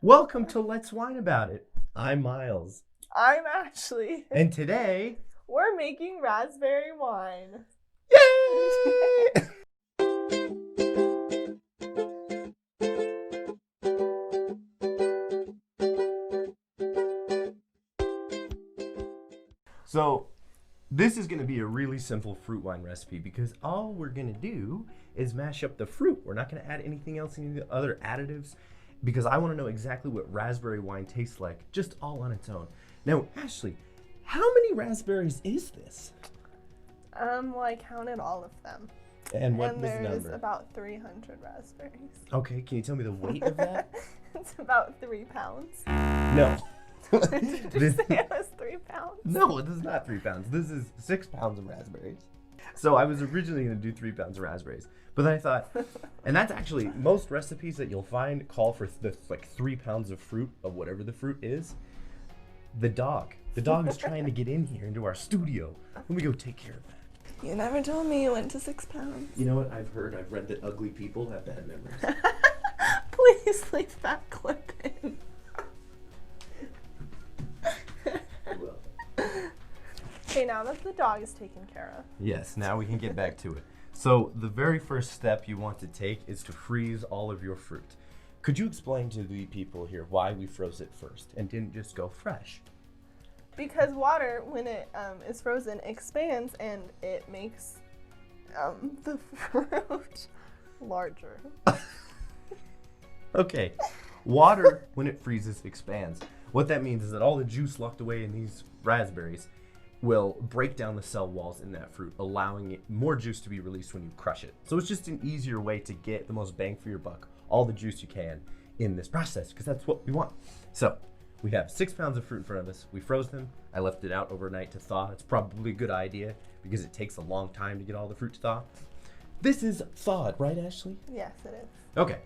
Welcome to Let's Wine About It. I'm Miles. I'm Ashley. And today, we're making raspberry wine. yay! So, this is going to be a really simple fruit wine recipe because all we're going to do is mash up the fruit. We're not going to add anything else, any other additives, because I want to know exactly what raspberry wine tastes like, just all on its own. Now, Ashley, how many raspberries is this? I counted all of them. And what was the there's number? about 300 raspberries. Okay, can you tell me the weight of that? It's about 3 pounds. No. Did you say it was 3 pounds? No, this is not 3 pounds. This is 6 pounds of raspberries. So I was originally going to do 3 pounds of raspberries. But then I thought, and that's actually, most recipes that you'll find call for like 3 pounds of fruit, of whatever the fruit is. The dog is trying to get in here into our studio. Let me go take care of that. You never told me you went to 6 pounds. You know what I've read that ugly people have bad memories. Please leave that clip in. Okay, now that the dog is taken care of. Yes, now we can get back to it. So the very first step you want to take is to freeze all of your fruit. Could you explain to the people here why we froze it first and didn't just go fresh? Because water, when it is frozen, expands and it makes the fruit larger. Okay, water, when it freezes, expands. What that means is that all the juice locked away in these raspberries will break down the cell walls in that fruit, allowing more juice to be released when you crush it. So it's just an easier way to get the most bang for your buck, all the juice you can in this process, because that's what we want. So we have 6 pounds of fruit in front of us. We froze them. I left it out overnight to thaw. It's probably a good idea because it takes a long time to get all the fruit to thaw. This is thawed, right, Ashley? Yes, it is. Okay,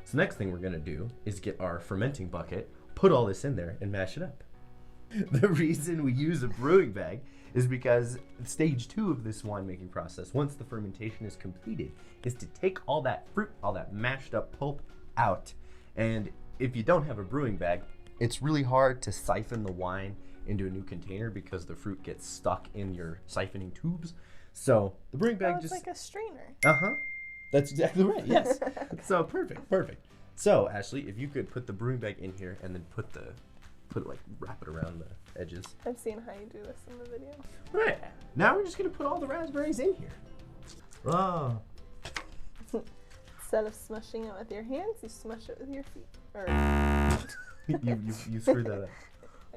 so next thing we're gonna do is get our fermenting bucket, put all this in there, and mash it up. The reason we use a brewing bag is because stage 2 of this winemaking process, once the fermentation is completed, is to take all that fruit, all that mashed up pulp out. And if you don't have a brewing bag, it's really hard to siphon the wine into a new container because the fruit gets stuck in your siphoning tubes. So the brewing bag it's like a strainer. Uh-huh. That's exactly right, yes. So perfect. So Ashley, if you could put the brewing bag in here and then wrap it around the edges. I've seen how you do this in the video. Right. Now we're just gonna put all the raspberries in here. Oh. Instead of smushing it with your hands, you smush it with your feet. Or you screwed that up.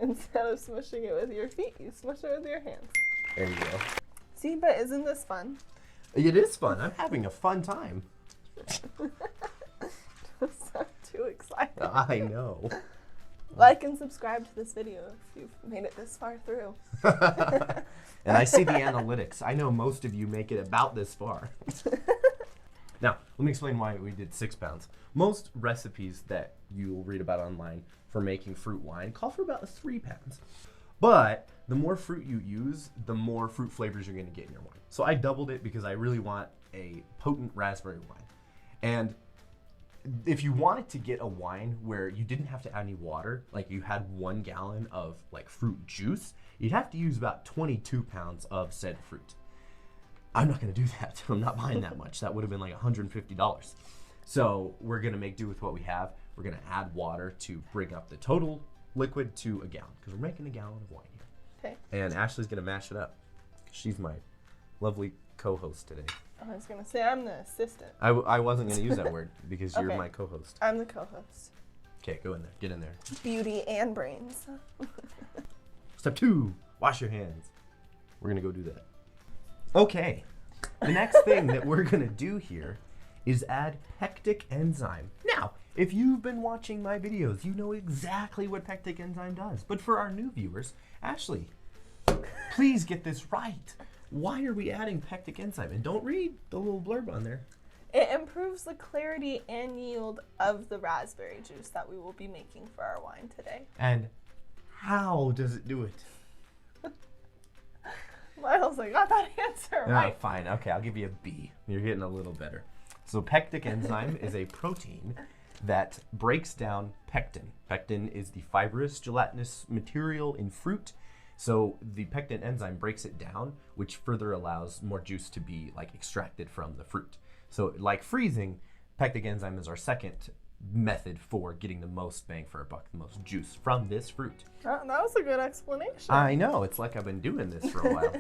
Instead of smushing it with your feet, you smush it with your hands. There you go. See, but isn't this fun? It is fun. I'm having a fun time. Don't sound too excited. I know. Like and subscribe to this video if you've made it this far through. And I see the analytics. I know most of you make it about this far. Now, let me explain why we did 6 pounds. Most recipes that you'll read about online for making fruit wine call for about 3 pounds. But the more fruit you use, the more fruit flavors you're going to get in your wine. So I doubled it because I really want a potent raspberry wine. And if you wanted to get a wine where you didn't have to add any water, like you had 1 gallon of like fruit juice, you'd have to use about 22 pounds of said fruit. I'm not going to do that. I'm not buying that much. That would have been like $150. So we're going to make do with what we have. We're going to add water to bring up the total liquid to a gallon because we're making a gallon of wine here. Okay. And Ashley's going to mash it up. She's my lovely co-host today. I was going to say I'm the assistant. I wasn't going to use that word because you're Okay. my co-host. I'm the co-host. Okay, go in there. Get in there. Beauty and brains. Step 2, wash your hands. We're going to go do that. Okay, the next thing that we're going to do here is add pectic enzyme. Now, if you've been watching my videos, you know exactly what pectic enzyme does. But for our new viewers, Ashley, please get this right. Why are we adding pectic enzyme? And don't read the little blurb on there. It improves the clarity and yield of the raspberry juice that we will be making for our wine today. And how does it do it? Miles, I got that answer right. Oh, fine. Okay, I'll give you a B. You're getting a little better. So pectic enzyme is a protein that breaks down pectin. Pectin is the fibrous gelatinous material in fruit. So the pectin enzyme breaks it down, which further allows more juice to be like extracted from the fruit. So like freezing, pectic enzyme is our second method for getting the most bang for our buck, the most juice from this fruit. That was a good explanation. I know, it's like I've been doing this for a while.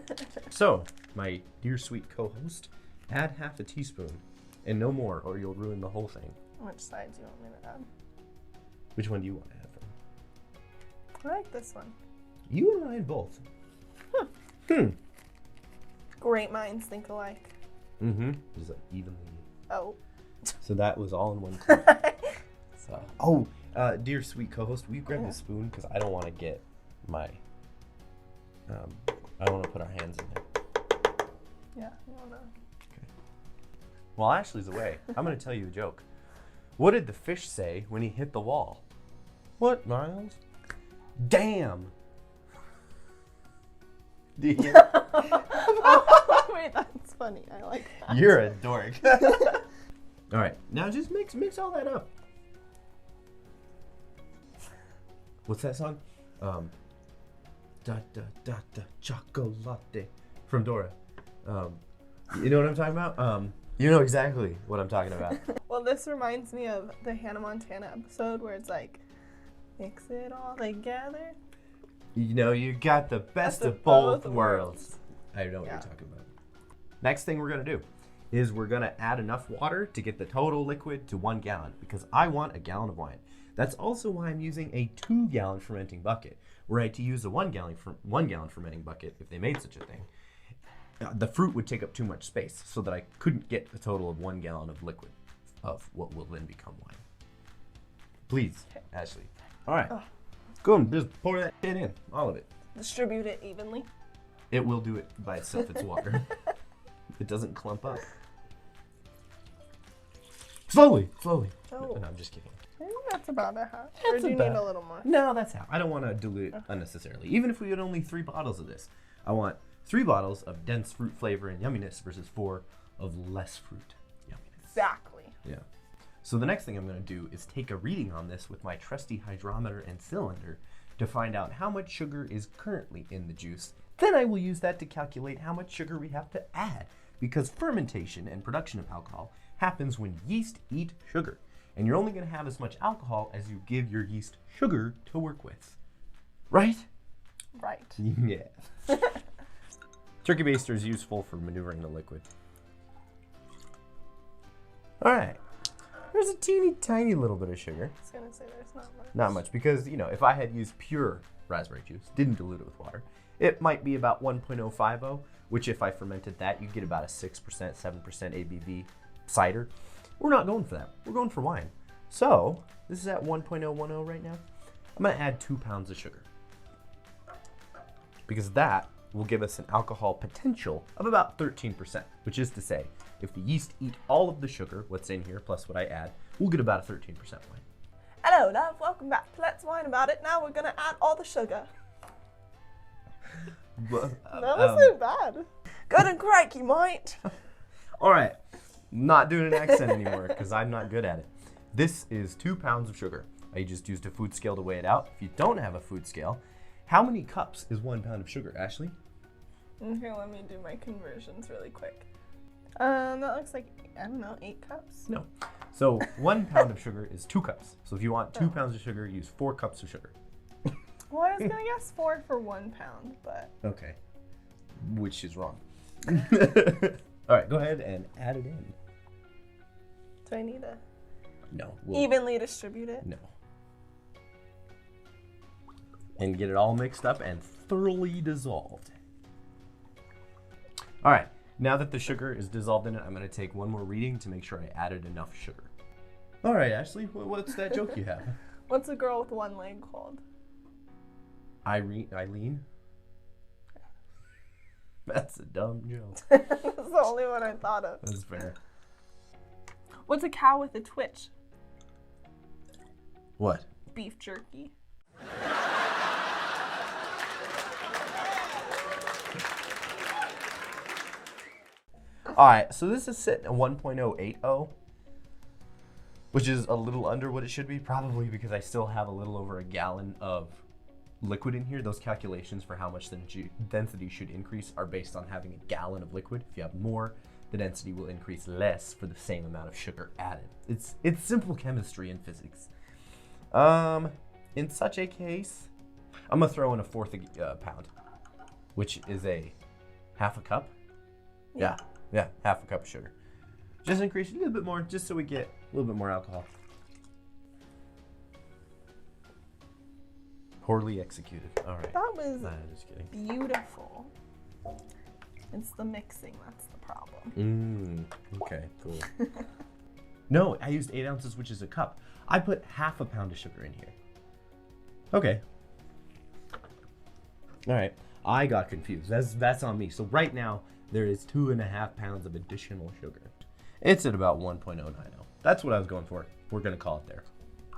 So, my dear sweet co-host, add half a teaspoon and no more or you'll ruin the whole thing. Which side do you want me to add? Which one do you want to add from? I like this one. You and I both. Great minds think alike. Just like evenly. Oh. So that was all in one clip. So, dear sweet co-host, will you grab the spoon? Because I don't want to get my, I don't want to put our hands in there. Yeah, you want to. Okay. While Ashley's away, I'm going to tell you a joke. What did the fish say when he hit the wall? What, Miles? Damn! Do you get it? Oh, wait, that's funny. I like that. You're a dork. All right, now just mix all that up. What's that song? Da da da da chocolate from Dora. You know what I'm talking about? You know exactly what I'm talking about. Well, this reminds me of the Hannah Montana episode where it's like, mix it all together. You know, you got the best of both worlds. I know what you're talking about. Next thing we're gonna do is we're gonna add enough water to get the total liquid to 1 gallon because I want a gallon of wine. That's also why I'm using a 2-gallon fermenting bucket. Were I to use a 1 gallon fermenting bucket, if they made such a thing, the fruit would take up too much space so that I couldn't get a total of 1 gallon of liquid of what will then become wine. Please, Ashley. All right. Go and just pour that shit in, all of it. Distribute it evenly. It will do it by itself. It's water. It doesn't clump up. Slowly. Oh. No, I'm just kidding. I think that's about a half. Or do you need a little more? No, that's half. I don't want to dilute it unnecessarily. Even if we had only 3 bottles of this, I want 3 bottles of dense fruit flavor and yumminess versus 4 of less fruit yumminess. Exactly. Yeah. So the next thing I'm going to do is take a reading on this with my trusty hydrometer and cylinder to find out how much sugar is currently in the juice. Then I will use that to calculate how much sugar we have to add, because fermentation and production of alcohol happens when yeast eat sugar. And you're only going to have as much alcohol as you give your yeast sugar to work with. Right? Right. Yeah. Turkey baster is useful for maneuvering the liquid. All right. There's a teeny tiny little bit of sugar. I was going to say there's not much. Not much, because, you know, if I had used pure raspberry juice, didn't dilute it with water, it might be about 1.050, which if I fermented that, you'd get about a 6%, 7% ABV cider. We're not going for that. We're going for wine. So, this is at 1.010 right now. I'm going to add 2 pounds of sugar, because that will give us an alcohol potential of about 13%, which is to say, if the yeast eat all of the sugar, what's in here, plus what I add, we'll get about a 13% wine. Hello, love. Welcome back to Let's Wine About It. Now we're going to add all the sugar. That wasn't bad. Good and crikey, mate. All right. Not doing an accent anymore because I'm not good at it. This is 2 pounds of sugar. I just used a food scale to weigh it out. If you don't have a food scale, how many cups is 1 pound of sugar, Ashley? Okay, let me do my conversions really quick. That looks like, I don't know, 8 cups? No. So 1 pound of sugar is 2 cups. So if you want 2 pounds of sugar, use 4 cups of sugar. Well, I was going to guess 4 for 1 pound, but... Okay. Which is wrong. All right, go ahead and add it in. Do I need to No. evenly distribute it? No. And get it all mixed up and thoroughly dissolved. All right, now that the sugar is dissolved in it, I'm going to take one more reading to make sure I added enough sugar. All right, Ashley, what's that joke you have? What's a girl with 1 leg called? Eileen? That's a dumb joke. That's the only one I thought of. That's fair. What's a cow with a twitch? What? Beef jerky. All right, so this is sitting at 1.080, which is a little under what it should be, probably because I still have a little over a gallon of liquid in here. Those calculations for how much the density should increase are based on having a gallon of liquid. If you have more, the density will increase less for the same amount of sugar added. It's simple chemistry and physics. In such a case, I'm gonna throw in a fourth pound, which is a half a cup. Yeah, half a cup of sugar. Just increase it a little bit more, just so we get a little bit more alcohol. Poorly executed. All right. That was just kidding. beautiful. It's the mixing that's the problem. Okay, cool. No, I used 8 ounces, which is a cup. I put half a pound of sugar in here. Okay. All right. I got confused. That's on me. So right now, there is 2.5 pounds of additional sugar. It's at about 1.090. That's what I was going for. We're going to call it there.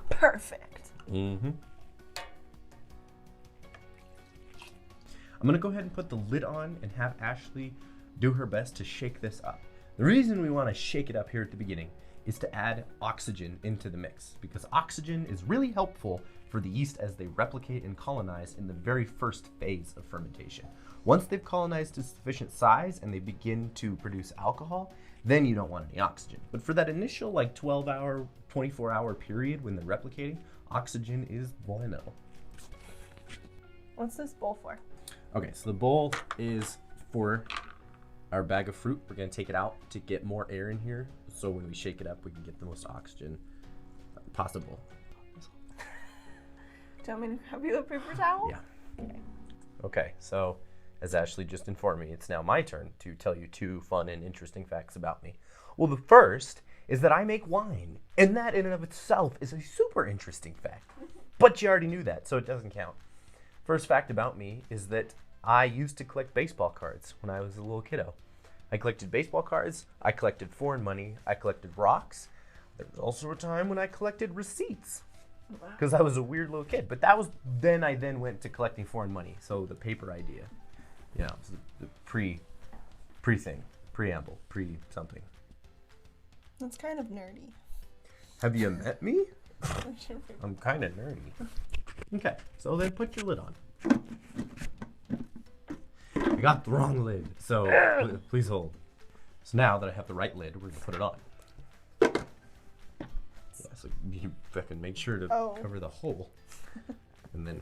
Perfect. I'm going to go ahead and put the lid on and have Ashley do her best to shake this up. The reason we want to shake it up here at the beginning is to add oxygen into the mix, because oxygen is really helpful for the yeast as they replicate and colonize in the very first phase of fermentation. Once they've colonized to sufficient size and they begin to produce alcohol, then you don't want any oxygen. But for that initial 12-hour, 24-hour period when they're replicating, oxygen is bueno. What's this bowl for? Okay, so the bowl is for our bag of fruit. We're gonna take it out to get more air in here, so when we shake it up, we can get the most oxygen possible. Do you want me to grab you a paper towel? Yeah. Okay, so as Ashley just informed me, it's now my turn to tell you 2 fun and interesting facts about me. Well, the first is that I make wine, and that in and of itself is a super interesting fact. But you already knew that, so it doesn't count. First fact about me is that I used to collect baseball cards when I was a little kiddo. I collected baseball cards, I collected foreign money, I collected rocks. There was also a time when I collected receipts, because I was a weird little kid. But that was then I went to collecting foreign money. So the paper idea, it was the preamble, something. That's kind of nerdy. Have you met me? I'm kind of nerdy. Okay, so then put your lid on. I got the wrong lid, so please hold. So now that I have the right lid, we're gonna put it on. Yeah, so you fucking make sure to cover the hole, and then.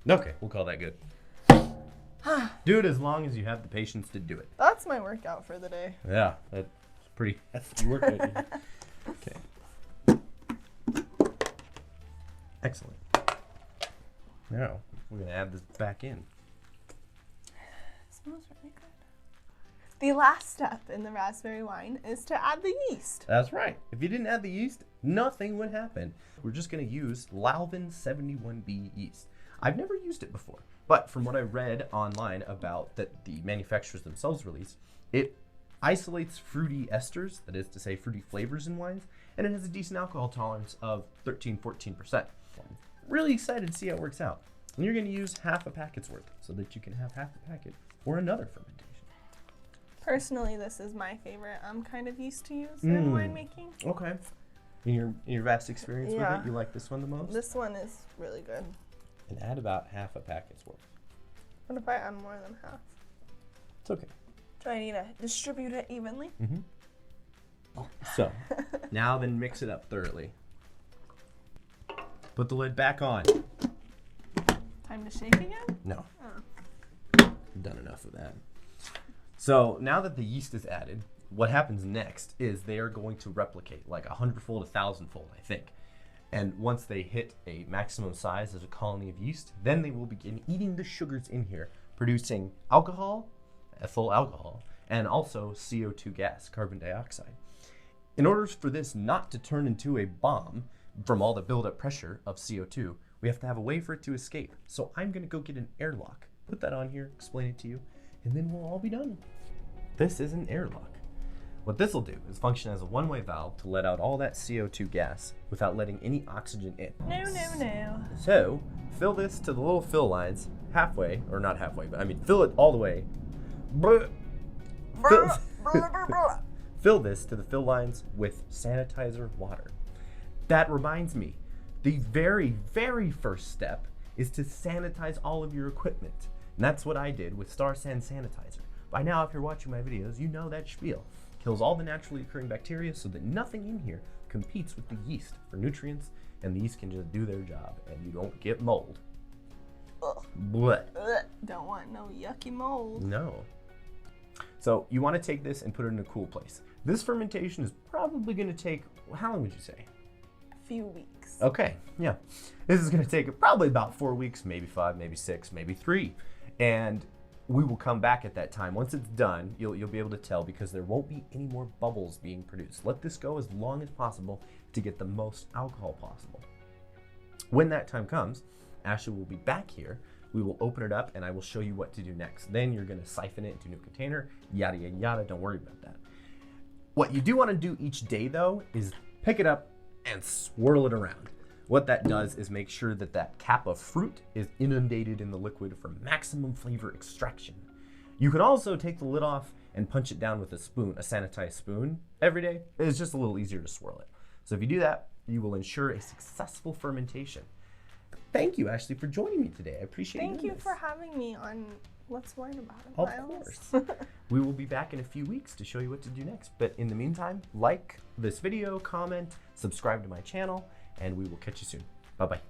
Okay, we'll call that good. Do it as long as you have the patience to do it. That's my workout for the day. Yeah, that's pretty workout. Okay. Excellent. Now, we're going to add this back in. It smells really good. The last step in the raspberry wine is to add the yeast. That's right. If you didn't add the yeast, nothing would happen. We're just going to use Lalvin 71B yeast. I've never used it before, but from what I read online about that the manufacturers themselves release, it isolates fruity esters, that is to say fruity flavors in wines, and it has a decent alcohol tolerance of 13-14%. I'm really excited to see how it works out. And you're going to use half a packet's worth so that you can have half a packet for another fermentation. Personally, this is my favorite kind of yeast to use in winemaking. Okay. In your vast experience with it, you like this one the most? This one is really good. And add about half a packet's worth. What if I add more than half? It's okay. Do I need to distribute it evenly? So, now then mix it up thoroughly. Put the lid back on. Time to shake again? No. Oh. I've done enough of that. So, now that the yeast is added, what happens next is they are going to replicate like 100-fold, 1,000-fold, I think. And once they hit a maximum size as a colony of yeast, then they will begin eating the sugars in here, producing alcohol, ethyl alcohol, and also CO2 gas, carbon dioxide. In order for this not to turn into a bomb from all the buildup pressure of CO2, we have to have a way for it to escape. So I'm going to go get an airlock, put that on here, explain it to you, and then we'll all be done. This is an airlock. What this will do is function as a one-way valve to let out all that CO2 gas without letting any oxygen in. No. So, fill this to the little fill lines halfway, or not halfway, but I mean fill it all the way. Fill this to the fill lines with sanitizer water. That reminds me, the very, very first step is to sanitize all of your equipment. And that's what I did with Star San Sanitizer. By now, if you're watching my videos, you know that spiel. Kills all the naturally occurring bacteria so that nothing in here competes with the yeast for nutrients, and the yeast can just do their job, and you don't get mold. Blech. Don't want no yucky mold. No. So you want to take this and put it in a cool place. This fermentation is probably going to take, how long would you say? A few weeks. Okay, yeah. This is going to take probably about 4 weeks, maybe 5, maybe 6, maybe 3. And we will come back at that time. Once it's done, you'll be able to tell because there won't be any more bubbles being produced. Let this go as long as possible to get the most alcohol possible. When that time comes, Ashley will be back here. We will open it up and I will show you what to do next. Then you're going to siphon it into a new container, yada, yada, yada. Don't worry about that. What you do want to do each day, though, is pick it up and swirl it around. What that does is make sure that that cap of fruit is inundated in the liquid for maximum flavor extraction. You can also take the lid off and punch it down with a spoon, a sanitized spoon, every day. It's just a little easier to swirl it. So if you do that, you will ensure a successful fermentation. Thank you, Ashley, for joining me today. I appreciate it. Thank you for having me on Let's Learn About It. Of course. We will be back in a few weeks to show you what to do next. But in the meantime, like this video, comment, subscribe to my channel, and we will catch you soon. Bye-bye.